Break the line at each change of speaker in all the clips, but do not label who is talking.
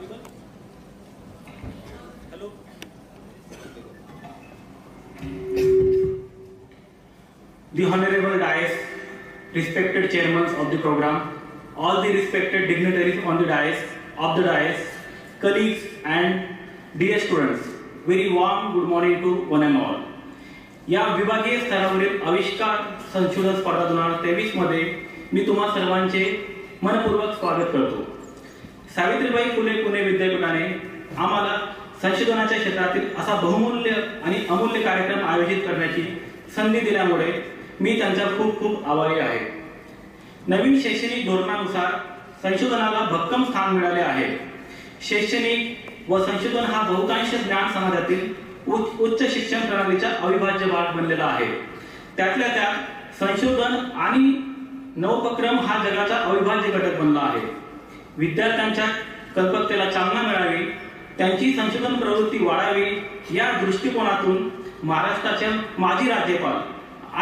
Hello. The Honorable Dais, respected chairmen of the program, all the respected dignitaries on the dais, colleagues and dear students, very warm good morning to one and all. या विभागीय स्तरावरील आविष्कार संशोधन स्पर्धा 2023 मध्ये मी तुम्हा सर्वांचे मनपूर्वक स्वागत करतो. सावित्रीबाई फुले पुणे विद्यापीठाने आम्हाला संशोधनाच्या क्षेत्रातील असा बहुमूल्य आणि अमूल्य कार्यक्रम आयोजित करण्याची संधी दिल्यामुळे मी त्यांचा खूप खूप आभारी आहे. नवीन शैक्षणिक धोरणानुसार संशोधनाला भक्कम स्थान मिळाले आहे. शैक्षणिक व संशोधन हा बहुतांश ज्ञान समाजातील उच्च शिक्षण प्रणालीचा अविभाज्य भाग बनलेला आहे. त्यातल्या त्यात संशोधन आणि नवोपक्रम हा जगाचा अविभाज्य घटक बनला आहे. विद्यार्थ्यांच्या कल्पकतेला चालना मिळावी, त्यांची संशोधन प्रवृत्ती वाढावी या दृष्टिकोनातून महाराष्ट्राचे माजी राज्यपाल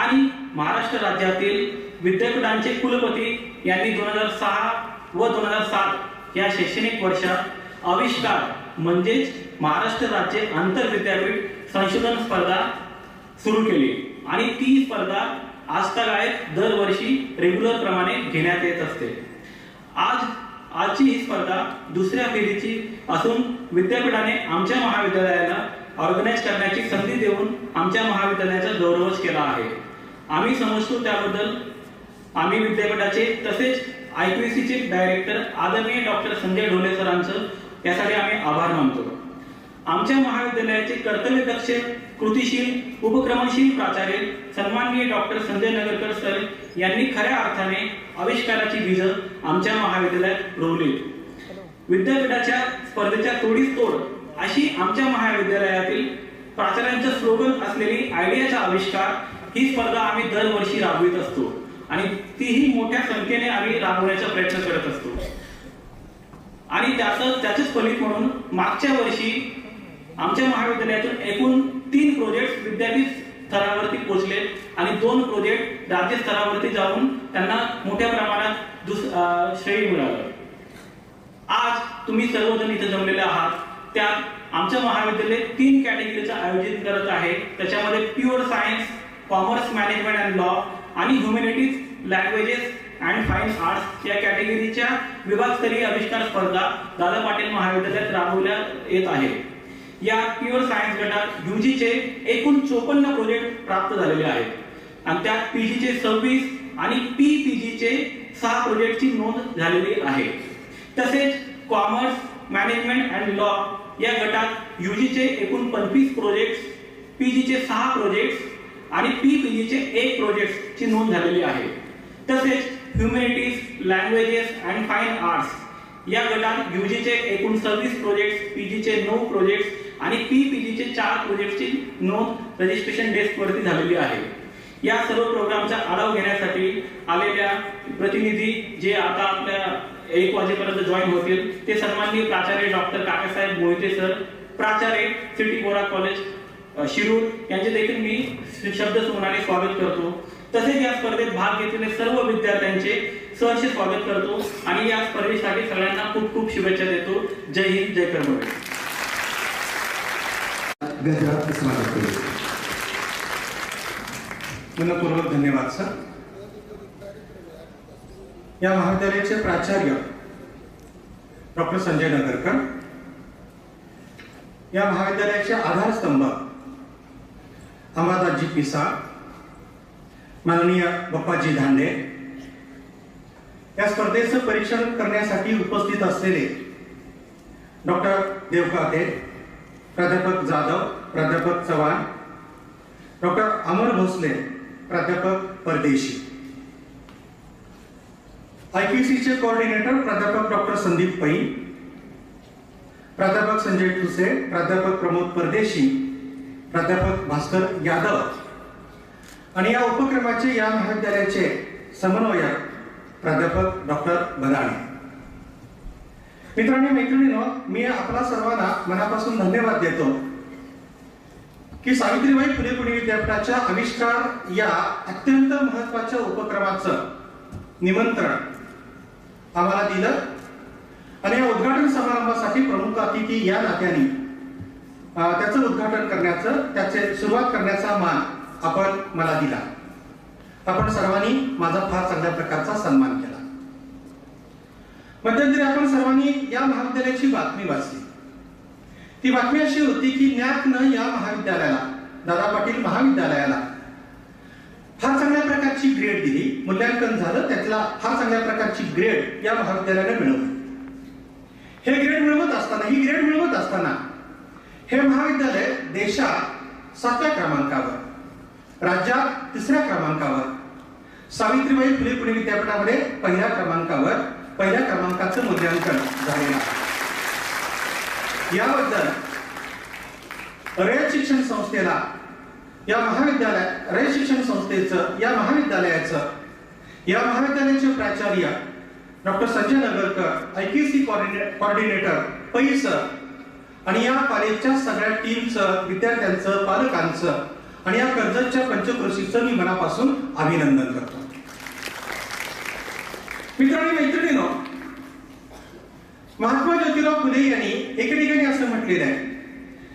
आणि महाराष्ट्र राज्यातील विद्यापीठांचे कुलपती यांनी 2006 व 2007 या शैक्षणिक वर्षात आविष्कार म्हणजेच महाराष्ट्र राज्य आंतर विद्यापीठ संशोधन स्पर्धा सुरू केली आणि ती स्पर्धा आजतागायत दरवर्षी रेग्युलर प्रमाणे घेण्यात येत असते. आजची ही स्पर्धा दुसऱ्या फेरीची असून विद्यापीठाने आमच्या महाविद्यालयाला ऑर्गनाइज करण्याची संधी देऊन आमच्या महाविद्यालयाचा गौरवच केला आहे. आम्ही समजतो त्याबद्दल आम्ही विद्यापीठाचे तसेच IQAC चे डायरेक्टर आदरणीय डॉक्टर संजय ढोले सरांचं यासाठी आम्ही आभार मानतो. आमच्या महाविद्यालयाचे कर्तव्यदक्ष कृतीशील उपक्रमशील प्राचार्य सन्माननीय डॉक्टर संजय नगरकर सर यांनी खऱ्या अर्थाने आविष्काराची बीज आमच्या महाविद्यालयात रोवली. विद्यापीठाच्या स्पर्धेच्या तोडीस तोड अशी आमच्या महाविद्यालयातील प्राचार्यांचं स्लोगन असलेली आयडियाचा आविष्कार ही स्पर्धा आम्ही दरवर्षी राबवित असतो आणि तीही मोठ्या संख्येने आम्ही राबवण्याचा प्रयत्न करत असतो. आणि त्याचंच फलित म्हणून मागच्या वर्षी आमच्या महाविद्यालयातून एकूण 3 प्रोजेक्ट विद्यापीठ स्तरावरती पोहोचले आणि 2 प्रोजेक्ट राज्य स्तरावरती जाऊन त्यांना मोठ्या प्रमाणात श्रेय मिळालं. आज तुम्ही सर्वजण इथे जमलेले आहात. त्यात आमच्या महाविद्यालय 3 कॅटेगरीचं आयोजित करत आहे. त्याच्यामध्ये pure science, commerce management and law आणि humanities, languages and fine arts या कॅटेगरीच्या विभागस्तरीय आविष्कार स्पर्धा दादा पाटील महाविद्यालयात राबवल्या येत आहे. या प्युअर सायन्स गटात यूजीचे एकूण 54 प्रोजेक्ट प्राप्त झालेले आहेत आणि त्यात पीजीचे 26 आणि पीपीजीचे 6 प्रोजेक्टची नोंद झालेली आहे. तसेच कॉमर्स मॅनेजमेंट अँड लॉ या गटात यूजीचे एकूण 25 प्रोजेक्ट्स, पीजीचे 6 प्रोजेक्ट्स आणि पीपीजीचे 1 प्रोजेक्टची नोंद झालेली आहे. तसेच humanities, languages and fine arts या गटात यूजीचे एकूण 26 प्रोजेक्ट्स, पीजीचे 9 प्रोजेक्ट्स आणि पीपीजीचे 4 प्रोजेक्टची नोंद रजिस्ट्रेशन डेस्क वरती झालेली आहे. या सर्व प्रोग्रामचा आढावा घेण्यासाठी आलेल्या प्रतिनिधी जे आता आपल्या 1 वाजेपर्यंत जॉईन होतील ते सन्माननीय प्राचार्य डॉक्टर काकासाहेब मोहिते सर, प्राचार्य सिटी बोरा कॉलेज शिरूर यांचे देखील मी शब्द सुमनाने स्वागत करतो. तसेच या स्पर्धेत भाग घेतलेले सर्व विद्यार्थ्यांचे सहर्ष स्वागत करतो आणि या स्पर्धेसाठी सगळ्यांना खूप खूप शुभेच्छा देतो. जय हिंद, जय कर्मवीर.
गजरात स्वागत करतो. मनपूर्वक धन्यवाद सर. या महाविद्यालयाचे प्राचार्य डॉक्टर संजय नगरकर, या महाविद्यालयाचे आधारस्तंभ अमरदासजी पिसाळ, माननीय बप्पाजी धांडे, या स्पर्धेचं परीक्षण करण्यासाठी उपस्थित असलेले डॉक्टर देवकाते, प्राध्यापक जाधव, प्राध्यापक चव्हाण, डॉक्टर अमर भोसले, प्राध्यापक परदेशी, IQACचे कोऑर्डिनेटर प्राध्यापक डॉक्टर संदीप पै, प्राध्यापक संजय ठुसे, प्राध्यापक प्रमोद परदेशी, प्राध्यापक भास्कर यादव आणि या उपक्रमाचे या महाविद्यालयाचे समन्वयक प्राध्यापक डॉक्टर बदाणे. मित्रांनो मैत्रिणींनो, मी आपला सर्वांना मनापासून धन्यवाद देतो की सावित्रीबाई फुले पुणे विद्यापीठाच्या आविष्कार या अत्यंत महत्त्वाच्या उपक्रमाचं निमंत्रण आम्हाला दिलं आणि या उद्घाटन समारंभासाठी प्रमुख अतिथी या नात्याने त्याचं उद्घाटन करण्याचं, त्याचे सुरुवात करण्याचा मान आपण मला दिला. आपण सर्वांनी माझा फार चांगल्या प्रकारचा सन्मान केला. मध्यंतरी आपण सर्वांनी या महाविद्यालयाची बातमी वाचली. ती बातमी अशी होती की न्याकनं या महाविद्यालयाला, दादा पाटील महाविद्यालयाला फार चांगल्या प्रकारची ग्रेड दिली. मूल्यांकन झालं, त्यातला फार चांगल्या प्रकारची ग्रेड या महाविद्यालयाने मिळवली. ही ग्रेड मिळवत असताना हे महाविद्यालय देशात 7व्या क्रमांकावर, राज्यात 3ऱ्या क्रमांकावर, सावित्रीबाई फुले पुणे विद्यापीठामध्ये पहिल्या क्रमांकाचं मूल्यांकन झालेलं आहे. याबद्दल रयत शिक्षण संस्थेला, रयत शिक्षण संस्थेचं, या महाविद्यालयाचे प्राचार्य doctor Sanjay Nagarkar, IQC coordinator पैस आणि या कॉलेजच्या सगळ्या टीमचं, विद्यार्थ्यांचं, पालकांचं आणि या कर्जतच्या पंचक्रोशीचं मी मनापासून अभिनंदन करतो. मित्रांनो, मैत्रिणींनो, महात्मा ज्योतिराव फुले यांनी एके ठिकाणी असं म्हटलेलं आहे,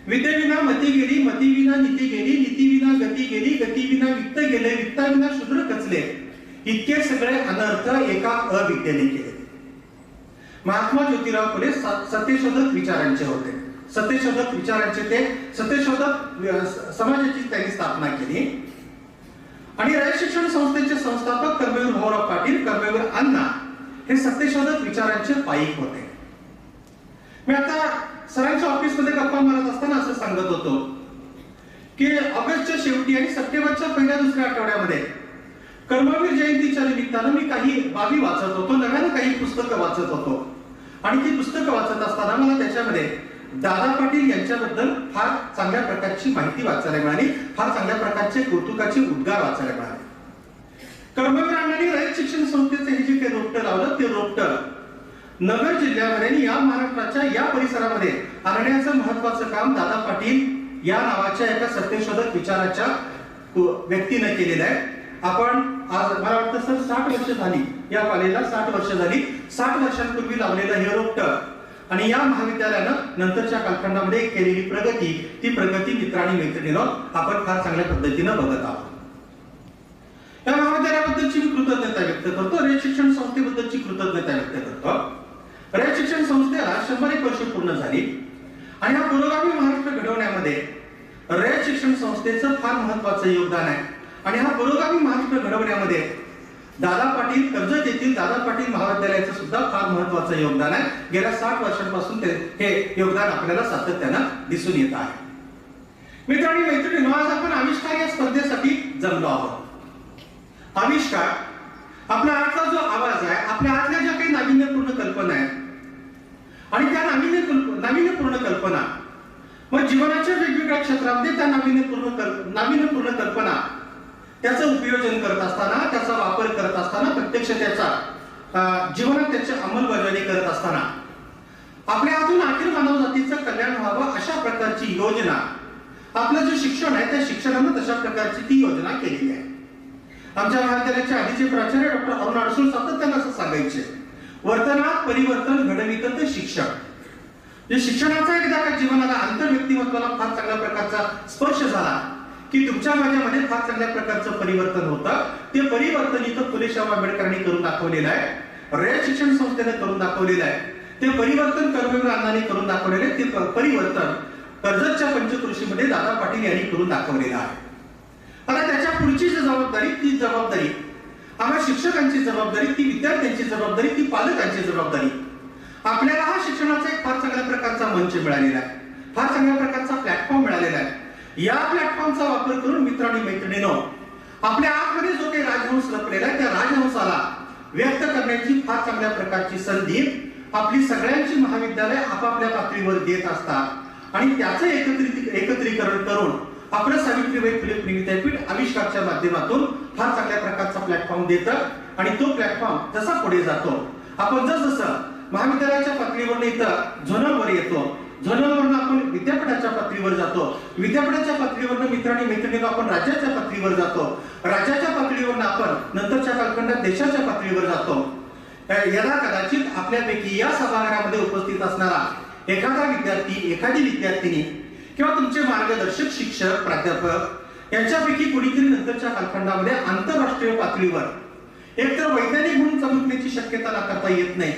विद्येविना मती गेली, मतीविना नीती गेली, नीतीविना गती गेली, गतीविना वित्त गेले, वित्ताविना शूद्र कचले, इतके सगळे अनर्थ एका अविद्येने केले. महात्मा ज्योतिराव फुले सत्यशोधक विचारांचे होते. सत्यशोधक समाजाची त्यांनी स्थापना केली आणि रयत शिक्षण संस्थेचे संस्थापक कर्मवीर भाऊराव पाटील, कर्मवीर अण्णा हे सत्यशोधक विचारांचे पाईक होते. मी आता सरांच्या ऑफिसमध्ये गप्पा मारत असताना असं सांगत होतो की ऑगस्टच्या शेवटी आणि सप्टेंबरच्या पहिल्या दुसऱ्या आठवड्यामध्ये कर्मवीर जयंतीच्या निमित्तानं मी काही बाबी वाचत होतो, नव्यानं काही पुस्तकं वाचत होतो आणि ती पुस्तकं वाचत असताना मला त्याच्यामध्ये दादा पाटील यांच्याबद्दल फार चांगल्या प्रकारची माहिती वाचायला मिळाली, फार चांगल्या प्रकारचे कौतुकाचे उद्गार वाचायला मिळाले. कर्मवीर अण्णांनी रयत शिक्षण संस्थेचे हे जे काही रोपटं लावलं, ते रोपटं नगर जिल्ह्यामध्ये या महाराष्ट्राच्या या परिसरामध्ये आणण्याचं महत्वाचं काम दादा पाटील या नावाच्या एका सत्यशोधक विचाराच्या व्यक्तीने केलेलं आहे. आपण आज मला वाटतं सर 60 वर्ष झाली या कॉलेजला, 60 वर्ष झाली. 60 वर्षांपूर्वी लावलेलं हे रोपटं आणि या महाविद्यालयानं नंतरच्या कालखंडामध्ये केलेली प्रगती, ती प्रगती मित्रांनी मैत्रिणींनो आपण फार चांगल्या पद्धतीनं बघत आहोत. या महाविद्यालयाबद्दलची मी कृतज्ञता व्यक्त करतो, रयत शिक्षण संस्थेबद्दलची कृतज्ञता व्यक्त करतो. रयत शिक्षण संस्थेला 101 वर्ष पूर्ण झाली आणि हा पुरोगामी महाराष्ट्र घडवण्यामध्ये रयत शिक्षण संस्थेचं फार महत्वाचं योगदान आहे. आणि हा पुरोगामी महाराष्ट्र घडवण्यामध्ये दादा पाटील, कर्जत येथील दादा पाटील महाविद्यालयाचं सुद्धा फार महत्वाचं योगदान आहे. गेल्या 60 वर्षांपासून हे योगदान आपल्याला सातत्यानं दिसून येत आहे. मित्रांनो, मैत्रिणींनो, आज आपण आविष्कार या स्पर्धेसाठी जमलो आहोत. आविष्कार आपला आजचा जो आवाज आहे, आपल्या आतल्या ज्या काही नाविन्यपूर्ण कल्पना आहेत आणि त्या नाविन्यपूर्ण कल्पना मग जीवनाच्या वेगवेगळ्या क्षेत्रामध्ये त्या नाविन्यपूर्ण कल्पना त्याचं उपयोजन करत असताना, त्याचा वापर करत असताना, प्रत्यक्ष त्याचा जीवनात त्याची अंमलबजावणी करत असताना आपल्या हातून अखिल मानव जातीचं कल्याण व्हावं अशा प्रकारची योजना, आपलं जे शिक्षण आहे त्या शिक्षणानं तशा प्रकारची ती योजना केलेली आहे. आमच्या महाविद्यालयाचे आधीचे प्राचार्य डॉक्टर अरुण अडसूळ सातत्यानं असं सांगायचे, वर्तनात परिवर्तन घडवितं ते शिक्षण. जे शिक्षणाचा एकदा का जीवनाला, आंतर व्यक्तिमत्वाला फार चांगल्या प्रकारचा स्पर्श झाला की तुमच्या माझ्यामध्ये फार चांगल्या प्रकारचं परिवर्तन होतं. ते परिवर्तन इथं फुले शाहू आंबेडकरांनी करून दाखवलेलं आहे, रयत शिक्षण संस्थेने करून दाखवलेलं आहे. ते परिवर्तन कर्मवीर अण्णांनी करून दाखवलेले, ते परिवर्तन कर्जतच्या पंचक्रोशीमध्ये दादा पाटील यांनी करून दाखवलेलं आहे. आता त्याच्या पुढची जबाबदारी, ती जबाबदारी आम्हा शिक्षकांची जबाबदारी, ती विद्यार्थ्यांची जबाबदारी, ती पालकांची जबाबदारी. आपल्याला हा शिक्षणाचा एक फार चांगल्या प्रकारचा मंच मिळालेला आहे, फार चांगल्या प्रकारचा प्लॅटफॉर्म मिळालेला आहे. या प्लॅटफॉर्मचा वापर करून मित्रांनी मैत्रिणींनो आपल्या आतमध्ये जो काही राजहंस लपलेला आहे त्या राजहंसाला व्यक्त करण्याची फार चांगल्या प्रकारची संधी आपली सगळ्यांची महाविद्यालय आपापल्या पातळीवर देत असतात आणि त्याचं एकत्रीकरण करून आपलं सावित्रीबाई फुले पुणे विद्यापीठ आविष्कारच्या माध्यमातून फार चांगल्या प्रकारचा प्लॅटफॉर्म देतं. आणि तो प्लॅटफॉर्म जसा पुढे जातो, आपण जसं महाविद्यालयाच्या पातळीवर इथं झोनलवर येतो, झोनलवरून आपण विद्यापीठाच्या पातळीवर जातो, विद्यापीठाच्या पातळीवरून मित्रांनी मैत्रिणींनो आपण राज्याच्या पातळीवर जातो, राज्याच्या पातळीवरून आपण नंतरच्या कालखंडात देशाच्या पातळीवर जातो. यदा कदाचित आपल्यापैकी या सभागृहामध्ये उपस्थित असणारा एखादा विद्यार्थी, एखादी विद्यार्थिनी किंवा तुमचे मार्गदर्शक, शिक्षक, प्राध्यापक यांच्यापैकी कुणीतरी नंतरच्या कालखंडामध्ये आंतरराष्ट्रीय पातळीवर एकतर वैज्ञानिक म्हणून चमकण्याची शक्यता नाकारता येत नाही,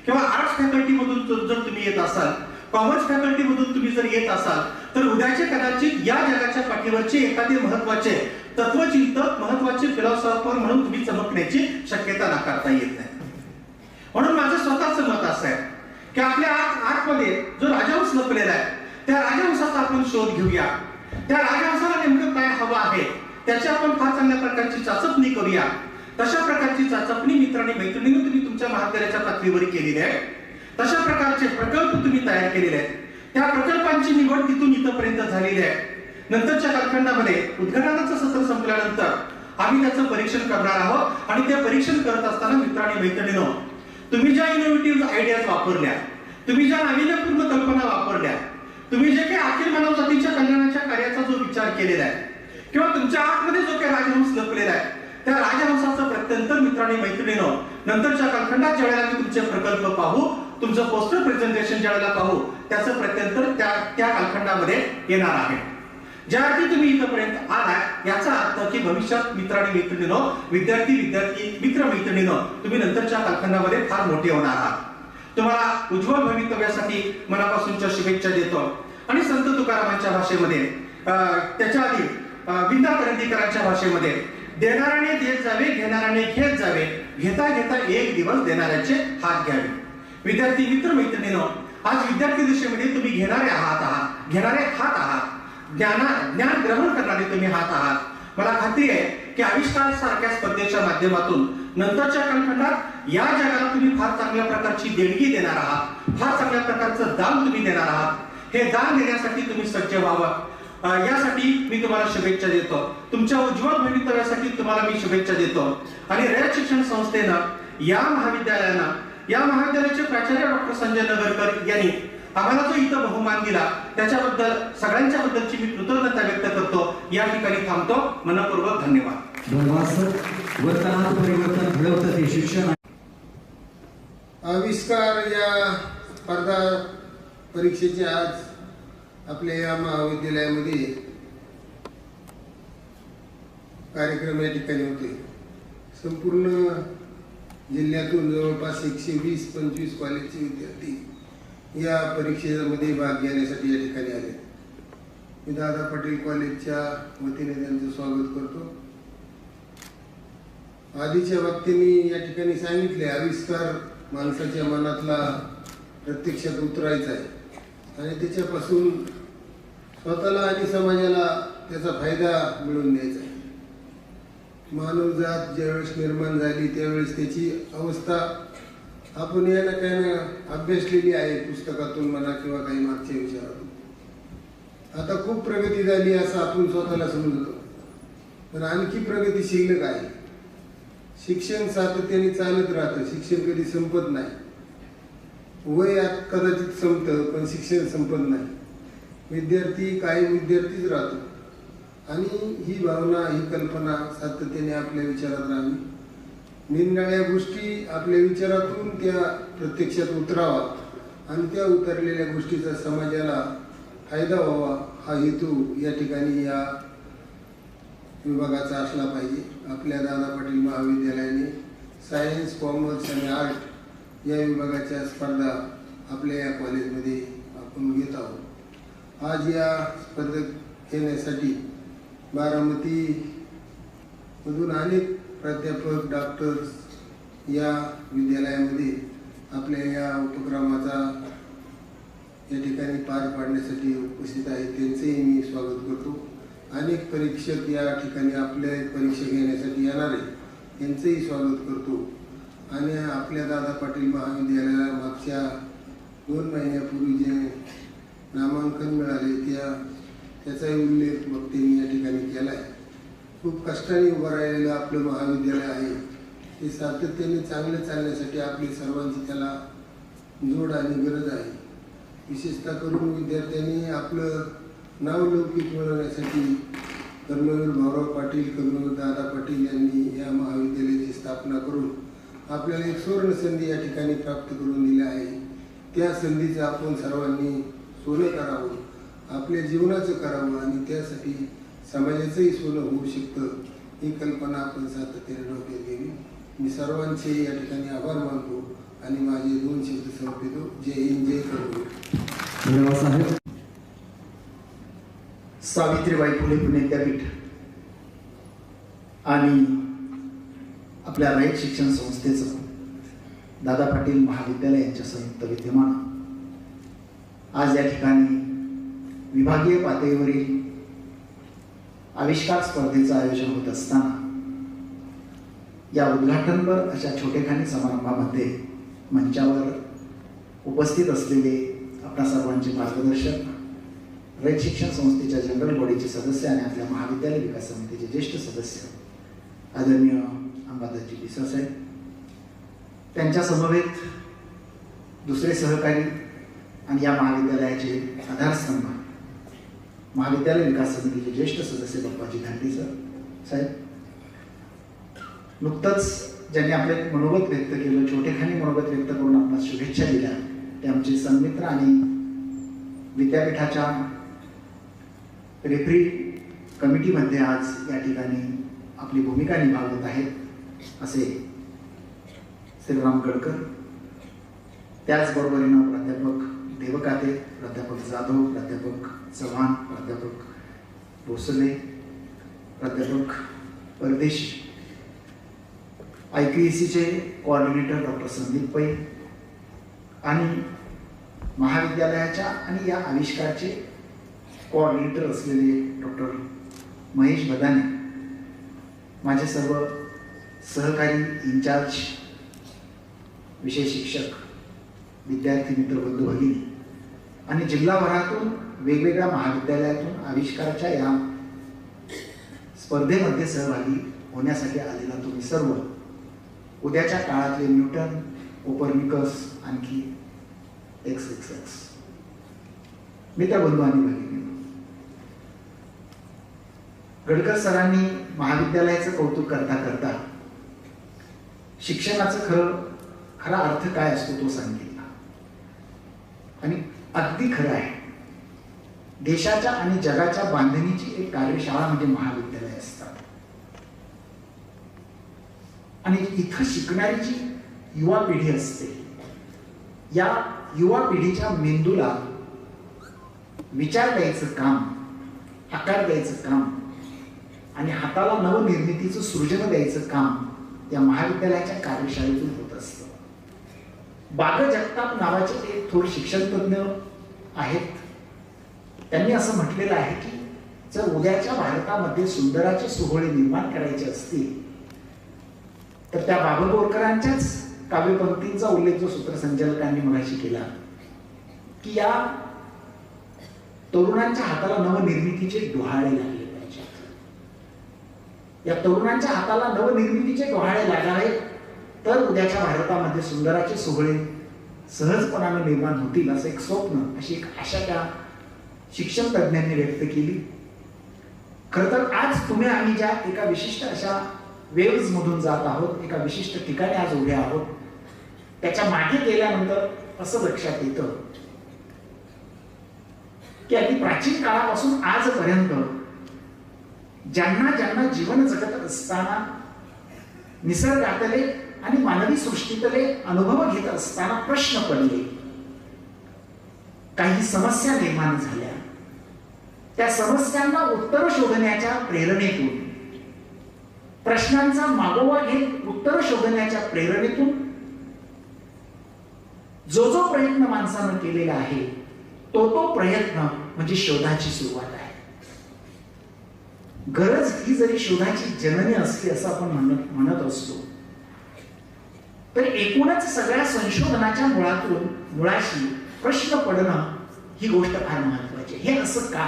किंवा आर्ट्स फॅकल्टी मधून जर तुम्ही येत असाल, कॉमर्स फॅकल्टी मधून तुम्ही जर येत असाल, तर उद्याचे कदाचित या जगाच्या पाठीवरचे एखादे महत्वाचे तत्वचिंतक, महत्वाचे फिलॉसॉफर म्हणून तुम्ही चमकण्याची शक्यता नाकारता येत नाही. म्हणून माझं स्वतःचं मत असं आहे की आपल्या आतमध्ये जो राजहंस लपलेला आहे, त्या राजहंसाचा आपण शोध घेऊया. त्या राजहंसाला नेमकं काय हवं आहे त्याची आपण फार चांगल्या प्रकारची चाचपणी करूया. तशा प्रकारची चाचपणी मित्रांनी मैत्रिणींनी तुम्ही तुमच्या महाविद्यालयाच्या पातळीवर केलेली आहे. तशा प्रकारचे प्रकल्प तुम्ही तयार केलेले आहेत. त्या प्रकल्पांची निवड तिथून इथपर्यंत झालेली आहे. नंतरच्या कालखंडामध्ये उद्घाटनाचं सत्र संपल्यानंतर आम्ही त्याचं परीक्षण करणार आहोत आणि ते परीक्षण करत असताना मित्रांनी मैत्रिणींनो, तुम्ही ज्या इनोव्हेटिव्ह आयडियाज वापरल्या, तुम्ही ज्या नाविन्यपूर्ण कल्पना वापरल्या, तुम्ही जे काही अखिल मानवजातीच्या कल्याणाच्या कार्याचा जो विचार केलेला आहे, किंवा तुमच्या आतमध्ये जो काही राजहंस लपलेला आहे, त्या राजहंसाचं प्रत्यंतर मित्रांनी मैत्रिणींनो नंतरच्या कालखंडात ज्यावेळेला आम्ही तुमचे प्रकल्प पाहू, तुमचं पोस्टर प्रेझेंटेशन ज्यावेळेला पाहू, त्याचं प्रत्यंतर त्या कालखंडामध्ये येणार आहे. ज्यासाठी तुम्ही इथपर्यंत आलाय याचा अर्थ की भविष्यात मित्रांनी मैत्रिणींनो, विद्यार्थी मित्र मैत्रिणींनो, तुम्ही नंतरच्या कालखंडामध्ये फार मोठे होणार आहात. तुम्हाला उज्ज्वल भवितव्यासाठी मनापासूनच्या शुभेच्छा देतो. आणि संत तुकारामांच्या भाषेमध्ये, त्याच्या आधी विंदा करंदीकरांच्या भाषेमध्ये, देणाऱ्याने देत जावे, घेणाऱ्याने घेत जावे, घेता घेता एक दिवस देणाऱ्याचे हात घ्यावे. विद्यार्थी मित्र मैत्रिणींनो, आज विद्यार्थी दिशेमध्ये तुम्ही घेणारे हात आहात, ज्ञान ग्रहण करणारे तुम्ही हात आहात. मला खात्री आहे की आविष्कार सारख्या स्पर्धेच्या माध्यमातून नंतरच्या कालखंडात या जगाला तुम्ही फार चांगल्या प्रकारची देणगी देणार आहात, फार चांगल्या प्रकारचं दान तुम्ही देणार आहात. हे दान देण्यासाठी तुम्ही सज्ज व्हावं, यासाठी मी तुम्हाला शुभेच्छा देतो. तुमच्या उज्ज्वल भवितव्यासाठी तुम्हाला मी शुभेच्छा देतो. आणि रयत शिक्षण संस्थेनं या महाविद्यालयाचे प्राचार्य डॉक्टर संजय नगरकर यांनी आम्हाला जो इथं बहुमान दिला त्याच्याबद्दल सगळ्यांच्या बद्दलची मी कृतज्ञता व्यक्त करतो. या ठिकाणी थांबतो. मनपूर्वक धन्यवाद.
वर्तनात परिवर्तन घडवतं ते शिक्षण.
आविष्कार या स्पर्धा परीक्षेचे आज आपल्या या महाविद्यालयामध्ये कार्यक्रम या ठिकाणी होते. संपूर्ण जिल्ह्यातून जवळपास 120-125 कॉलेजचे विद्यार्थी या परीक्षेमध्ये भाग घेण्यासाठी या ठिकाणी आले. मी दादा पाटील कॉलेजच्या वतीने त्यांचं स्वागत करतो. आधीच्या वक्त्यांनी या ठिकाणी सांगितले, आविष्कार माणसाच्या मनातला प्रत्यक्षात उतरायचा आहे आणि त्याच्यापासून स्वतःला आणि समाजाला त्याचा फायदा मिळवून द्यायचा आहे. मानवजात ज्यावेळेस निर्माण झाली त्यावेळेस त्याची अवस्था आपण याला काय ना अभ्यासलेली आहे, पुस्तकातून म्हणा किंवा काही मागच्या विचारातून. आता खूप प्रगती झाली असं आपण स्वतःला समजतो, पण आणखी प्रगती शिल्लक आहे. शिक्षण सातत्याने चालत राहतं, शिक्षण कधी संपत नाही. वय कदाचित संपतं पण शिक्षण संपत नाही. विद्यार्थी कायम विद्यार्थीच राहतो आणि ही भावना, ही कल्पना सातत्याने आपल्या विचारात राहावी. निरनिराळ्या गोष्टी आपल्या विचारातून त्या प्रत्यक्षात उतरावा आणि त्या उतरलेल्या गोष्टीचा समाजाला फायदा व्हावा, हा हेतू या ठिकाणी या विभागाचा असला पाहिजे. आपल्या दादा पाटील महाविद्यालयाने सायन्स, कॉमर्स आणि आर्ट या विभागाच्या स्पर्धा आपल्या या कॉलेजमध्ये आपण घेत आहोत. आज या स्पर्धेत येण्यासाठी बारामतीमधून अनेक प्राध्यापक, डॉक्टर्स या विद्यालयामध्ये आपल्या या उपक्रमाचा या ठिकाणी पार पाडण्यासाठी उपस्थित आहेत. त्यांचेही मी स्वागत करतो. अनेक परीक्षक या ठिकाणी आपल्या परीक्षा घेण्यासाठी येणार आहेत, यांचंही स्वागत करतो. आणि आपल्या दादा पाटील महाविद्यालयाला मागच्या 2 महिन्यापूर्वी जे नामांकन मिळाले त्याचाही उल्लेख वक्त्यांनी या ठिकाणी केला आहे. खूप कष्टाने उभं राहिलेलं आपलं महाविद्यालय आहे. ते सातत्याने चांगलं चालण्यासाठी आपली सर्वांची त्याला जोड आणि गरज आहे. विशेषतः करून विद्यार्थ्यांनी आपलं नाव लौकिक मिळवण्यासाठी कर्मवीर भाऊराव पाटील, कर्मवीर दादा पाटील यांनी या महाविद्यालयाची स्थापना करून आपल्याला एक सुवर्ण संधी या ठिकाणी प्राप्त करून दिली आहे. त्या संधीचं आपण सर्वांनी सोनं करावं, आपल्या जीवनाचं करावं आणि त्यासाठी समाजाचंही सोनं होऊ शकतं, ही कल्पना आपण सातत्याने डोक्यात घ्यावी. मी सर्वांचे या ठिकाणी आभार मानतो आणि माझे 2 शब्द संपवितो. जय हिंद, जय करतो.
धन्यवाद साहेब.
सावित्रीबाई फुले पुणे विद्यापीठ आणि आपल्या रयत शिक्षण संस्थेचं दादा पाटील महाविद्यालय यांच्या संयुक्त विद्यमानं आज या ठिकाणी विभागीय पातळीवरील आविष्कार स्पर्धेचं आयोजन होत असताना या उद्घाटनपर अशा छोटेखानी समारंभामध्ये मंचावर उपस्थित असलेले आपल्या सर्वांचे मार्गदर्शक, रयत शिक्षण संस्थेच्या जनरल बॉडीचे सदस्य आणि आपल्या महाविद्यालय विकास समितीचे ज्येष्ठ सदस्य आदरणीय अंबादासजी पिसर साहेब, त्यांच्या समवेत दुसरे सहकारी आणि या महाविद्यालयाचे आधारस्तंभ महाविद्यालय विकास समितीचे ज्येष्ठ सदस्य बाप्पाजी धांडे साहेब, नुकतंच ज्यांनी आपले मनोगत व्यक्त केलं, छोटेखानी मनोगत व्यक्त करून आपल्याला शुभेच्छा दिल्या, ते आमचे सन्मित्र आणि विद्यापीठाच्या रेफरी कमिटीमध्ये आज या ठिकाणी आपली भूमिका निभावत आहेत असे श्रीराम गडकर, त्याचबरोबरीनं प्राध्यापक देवकाते, प्राध्यापक जाधव, प्राध्यापक चव्हाण, प्राध्यापक भोसले, प्राध्यापक परदेशी, IPECचे कोऑर्डिनेटर डॉक्टर संदीप पै आणि महाविद्यालयाच्या आणि या आविष्कारचे कोऑर्डिनेटर असलेले डॉक्टर महेश बदाने, माझे सर्व सहकारी, इंचार्ज, विषय शिक्षक, विद्यार्थी मित्र, बंधू भगिनी आणि जिल्हाभरातून वेगवेगळ्या महाविद्यालयातून आविष्काराच्या या स्पर्धेमध्ये सहभागी होण्यासाठी आलेला तुम्ही सर्व, उद्याच्या काळातले न्यूटन, कोपर्निकस, आणखी XXX मित्रबंधू आणि भगिनी, गडकर सरांनी महाविद्यालयाचं कौतुक करता करता शिक्षणाचं खरा अर्थ काय असतो तो सांगितला आणि अगदी खरं आहे. देशाच्या आणि जगाच्या बांधणीची एक कार्यशाळा म्हणजे महाविद्यालय असतात आणि इथं शिकणारी जी युवा पिढी असते, या युवा पिढीच्या मेंदूला विचार द्यायचं काम, आकार द्यायचं काम आणि हाताला नवनिर्मितीचं सृजन द्यायचं काम या महाविद्यालयाच्या कार्यशाळेतून होत असतं. बाग जगताप नावाचे एक थोर शिक्षणतज्ञ आहेत, त्यांनी असं म्हटलेलं आहे की जर उद्याच्या भारतामध्ये सुंदराचे सोहळे निर्माण करायचे असतील तर त्या बाबा बोरकरांच्याच काव्यपंक्तींचा उल्लेख जो सूत्रसंचालकांनी मगाशी केला की या तरुणांच्या हाताला नवनिर्मितीचे डोहाळे लागले पाहिजेत. या तरुणांच्या हाताला नवनिर्मितीचे डोहाळे लागावे तर उद्याच्या भारतामध्ये सुंदराचे सोहळे सहजपणाने निर्माण होतील असं एक स्वप्न, अशी एक आशा त्या शिक्षण तज्ञांनी व्यक्त केली. खरं तर आज तुम्ही आम्ही ज्या एका विशिष्ट अशा वेव्स मधून जात आहोत, एका विशिष्ट ठिकाणी आज उभे आहोत, त्याच्या मागे गेल्यानंतर असं लक्षात येतं की अगदी प्राचीन काळापासून आजपर्यंत ज्यांना ज्यांना जीवन जगत असताना निसर्गातले आणि मानवी सृष्टीतले अनुभव घेत असताना प्रश्न पडले, काही समस्या निर्माण झाल्या, त्या समस्यांना उत्तर शोधण्याच्या प्रेरणेतून, प्रश्नांचा मागोवा घेत उत्तर शोधण्याच्या प्रेरणेतून जो जो प्रयत्न माणसानं केलेला आहे तो प्रयत्न म्हणजे शोधाची सुरुवात आहे. गरज ही जरी शोधाची जननी असली असं आपण म्हणत असतो तर एकूणच सगळ्या संशोधनाच्या मुळाशी प्रश्न पडणं ही गोष्ट फार महत्वाची. हे असं का,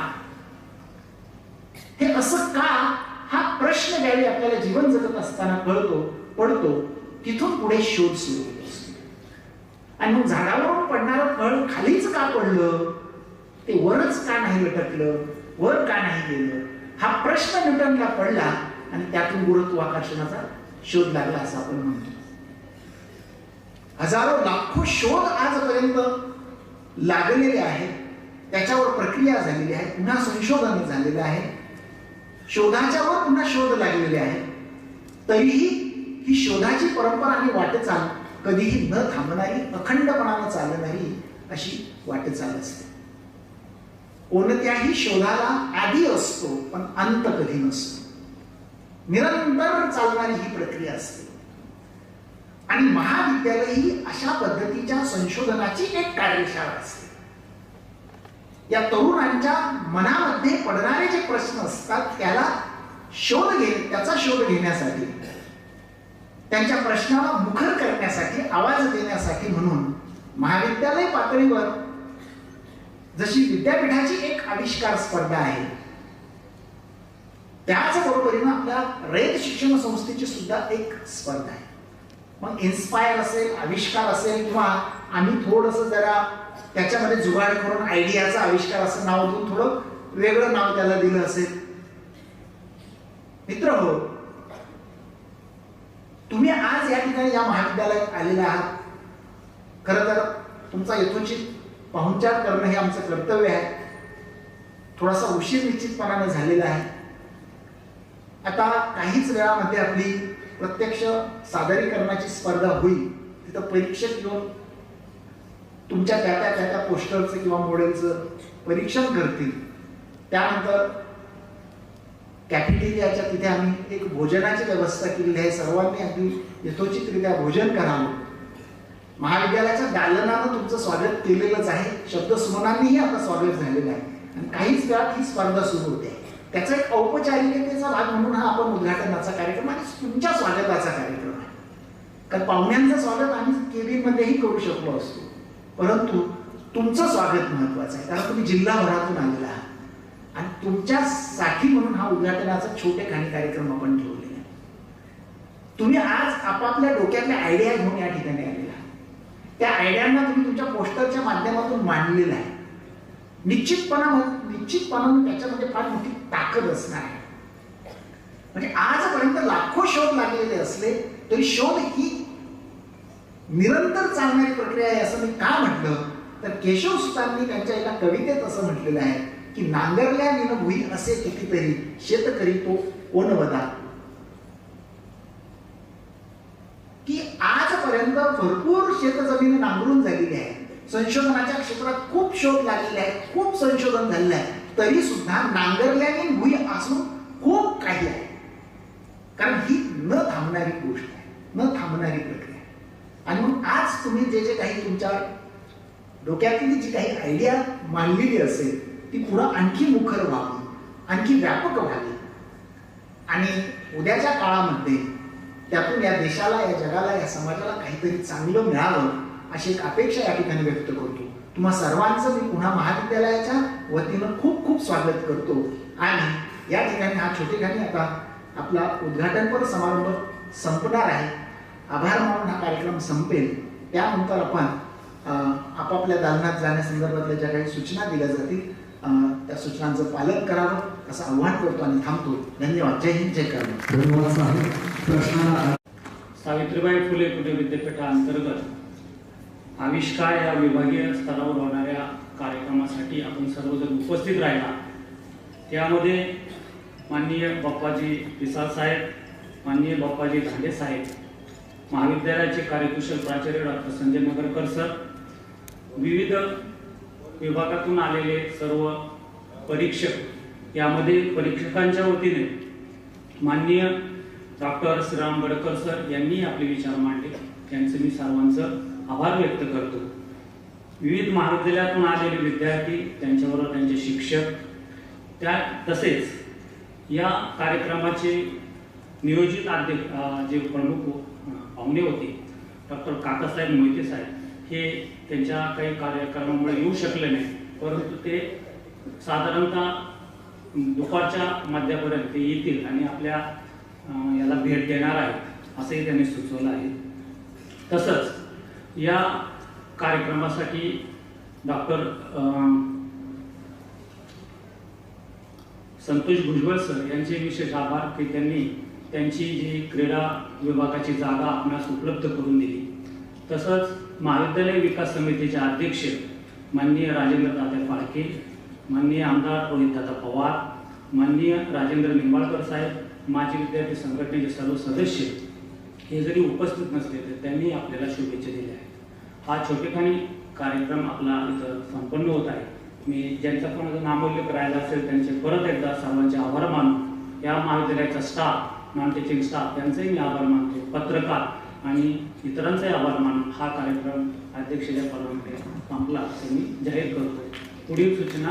हे असं का, हा प्रश्न ज्यावेळी आपल्याला जीवन जगत असताना पडतो तिथून पुढे शोध सुरू होत असतो. आणि मग झाडावरून पडणारं फळ खालीच का पडलं, ते वरच का नाही लटकलं, वर का नाही गेलं, हा प्रश्न न्यूटनला पडला आणि त्यातून गुरुत्वाकर्षणाचा शोध लागला असं आपण म्हणतो. हजारो लाखो शोध आजपर्यंत लागलेले आहेत, त्याच्यावर प्रक्रिया झालेली आहे, पुन्हा संशोधन झालेलं आहे, शोधाच्या वर पुन्हा शोध लागलेले आहेत, तरीही ही शोधाची परंपरा आणि वाटचाल कधीही न थांबणारी, अखंडपणानं चालणारी अशी वाटचाल असते. कोणत्याही शोधाला आधी असतो पण अंत कधी नसतो. निरंतर चालणारी ही प्रक्रिया असते. आणि महाविद्यालय ही अशा पद्धतीच्या संशोधनाची एक कार्यशाळा असते. या तरुणांच्या मनामध्ये पडणारे जे प्रश्न असतात त्याचा शोध घेण्यासाठी, त्यांच्या प्रश्नाला मुखर करण्यासाठी, आवाज देण्यासाठी म्हणून महाविद्यालय पातळीवर जशी विद्यापीठाची एक आविष्कार स्पर्धा आहे, त्याच बरोबरीनं आपल्या रयत शिक्षण संस्थेची सुद्धा एक स्पर्धा आहे. मग इन्स्पायर असेल, आविष्कार असेल, किंवा आम्ही थोडंसं जरा त्याच्यामध्ये जुगाड करून आयडियाचा आविष्कार असं नाव देऊन थोडं वेगळं नाव त्याला दिलं असेल. मित्र हो, तुम्ही आज या ठिकाणी या महाविद्यालयात आलेला आहात. खरं तर तुमचा यथोचित पाहुणचार करणं हे आमचं कर्तव्य आहे. थोडासा उशीर निश्चितपणाने झालेला आहे. आता काहीच वेळामध्ये आपली प्रत्यक्ष सादरीकरणाची स्पर्धा होईल. तिथं परीक्षक येऊन तुमच्या त्या पोस्टरचं किंवा मॉडेलचं परीक्षण करतील. त्यानंतर कॅफेटेरियाच्या तिथे आम्ही एक भोजनाची व्यवस्था केलेली आहे. सर्वांनी अगदी यथोचितरित्या भोजन करावं. महाविद्यालयाच्या दालनानं तुमचं स्वागत केलेलंच आहे. शब्दस्मरणांनीही आता स्वागत झालेलं आहे. आणि काहीच वेळात ही स्पर्धा सुरू होते. त्याचा एक औपचारिकतेचा भाग म्हणून हा आपण उद्घाटनाचा कार्यक्रम आणि तुमच्या स्वागताचा कार्यक्रम आहे. कारण पाहुण्यांचं स्वागत आम्ही केबिनमध्येही करू शकलो असतो, परंतु तुमचं स्वागत महत्वाचं आहे. कारण तुम्ही जिल्हाभरातून आलेला आहात आणि तुमच्यासाठी म्हणून हा उद्घाटनाचा छोटेखानी कार्यक्रम आपण ठेवलेला आहे. तुम्ही आज आपापल्या डोक्यातल्या आयडिया घेऊन या ठिकाणी आलेला आहात. त्या आयडियांना तुम्ही तुमच्या पोस्टरच्या माध्यमातून मांडलेला आहे. निश्चितपणाने त्याच्यामध्ये फार मोठी ताकद असणार आहे. म्हणजे आजपर्यंत लाखो शोध लागलेले असले तरी शोध ही निरंतर चालणारी प्रक्रिया आहे असं मी का म्हटलं तर केशवसुतांनी त्यांच्या एका कवितेत असं म्हटलेलं आहे की नांगरल्या निन भुई असे कितीतरी शेतकरी तो कोण वदा. की आजपर्यंत भरपूर शेतजमीन नांगरून झालेली आहे. संशोधनाच्या क्षेत्रात खूप शोध लागलेले आहेत, खूप संशोधन झालेलं आहे, तरी सुद्धा नांगरल्याने भुई असून खूप काही आहे. कारण ही न थांबणारी गोष्ट आहे, न थांबणारी प्रक्रिया आहे. आणि मग आज तुम्ही जे काही तुमच्या डोक्यातली जी काही आयडिया मांडलेली असेल ती पुढं आणखी मुखर व्हावी, आणखी व्यापक व्हावी आणि उद्याच्या काळामध्ये त्यातून या देशाला, या जगाला, या समाजाला काहीतरी चांगलं मिळावं अशी एक अपेक्षा या ठिकाणी व्यक्त करतो. तुम्हा सर्वांचं मी पुन्हा महाविद्यालयाच्या वतीनं खूप खूप स्वागत करतो. आणि या ठिकाणी हा छोटेखानी आता आपला उद्घाटनपर समारंभ संपणार आहे. आभार मानून हा कार्यक्रम संपेल. त्यानंतर आपण आपापल्या दालनात जाण्यासंदर्भातल्या ज्या काही सूचना दिल्या जातील त्या सूचनांचं पालन करावं असं आव्हान करतो आणि थांबतो. धन्यवाद. जय हिंद, जय कर्नाटक.
धन्यवाद साहेब. प्रश्नाला
सावित्रीबाई फुले पुणे विद्यापीठाअंतर्गत आविष्कार या विभागीय स्तरावर होणाऱ्या कार्यक्रमासाठी आपण सर्वजण उपस्थित राहिला. त्यामध्ये माननीय बाप्पाजी पिसाळ साहेब, माननीय बाप्पाजी धांडे साहेब, महाविद्यालयाचे कार्यकुशल प्राचार्य डॉक्टर संजय नगरकर सर, विविध विभागातून आलेले सर्व परीक्षक, यामध्ये परीक्षकांच्या वतीने माननीय डॉक्टर श्रीराम गडकर सर यांनी आपले विचार मांडले. त्यांचे मी सर्वांचं आभार व्यक्त करतो. विविध महाविद्यालयातून आलेले विद्यार्थी, त्यांच्याबरोबर त्यांचे शिक्षक, तसेच या कार्यक्रमाचे नियोजित जे प्रमुख पाहुणे होते डॉक्टर काकासाहेब मोहिते साहेब, हे त्यांच्या काही कार्यक्रमामुळे येऊ शकले नाही, परंतु ते साधारणतः दुपारच्या मध्यापर्यंत ते येतील आणि आपल्या याला भेट देणार आहेत असंही त्यांनी सुचवलं आहे. तसंच या कार्यक्रमासाठी डॉक्टर संतोष भुजबळ सर यांचे विशेष आभार की त्यांनी त्यांची जी क्रीडा विभागाची जागा आपणास उपलब्ध करून दिली. तसंच महाविद्यालय विकास समितीचे अध्यक्ष माननीय राजेंद्र दादा फाळके, माननीय आमदार रोहितदादा पवार, माननीय राजेंद्र निंबाळकर साहेब, माजी विद्यार्थी संघटनेचे सर्व सदस्य हे जरी उपस्थित नसले तर त्यांनी आपल्याला शुभेच्छा दिल्या आहेत. हा छोटेखानी कार्यक्रम आपला इथं संपन्न होत आहे. मी ज्यांचा कोणाचा नामोल्लेख राहिला असेल त्यांचे परत एकदा सर्वांचे आभार मानतो. या महाविद्यालयाचा स्टाफ, नॉन टीचिंग स्टाफ यांचेही मी आभार मानतो. पत्रकार आणि इतरांचाही आभार मानून हा कार्यक्रम अध्यक्षाच्या पदामध्ये संपला असं मी जाहीर करतो. पुढील सूचना